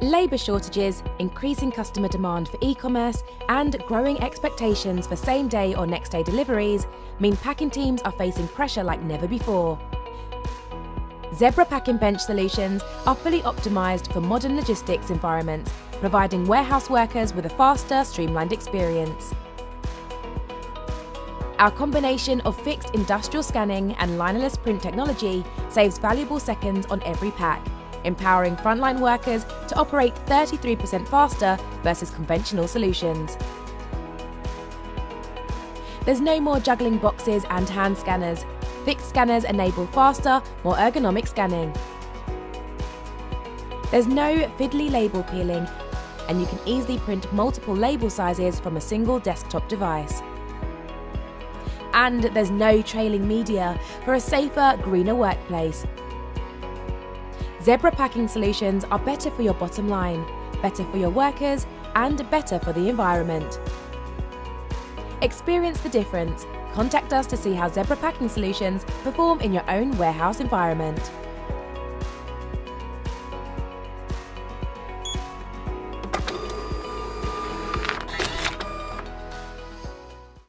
Labour shortages, increasing customer demand for e-commerce, and growing expectations for same-day or next-day deliveries mean packing teams are facing pressure like never before. Zebra Packing Bench solutions are fully optimised for modern logistics environments, providing warehouse workers with a faster, streamlined experience. Our combination of fixed industrial scanning and linerless print technology saves valuable seconds on every pack, empowering frontline workers to operate 33% faster versus conventional solutions. There's no more juggling boxes and hand scanners. Fixed scanners enable faster, more ergonomic scanning. There's no fiddly label peeling, and you can easily print multiple label sizes from a single desktop device. And there's no trailing media for a safer, greener workplace. Zebra Packing solutions are better for your bottom line, better for your workers, and better for the environment. Experience the difference. Contact us to see how Zebra Packing solutions perform in your own warehouse environment.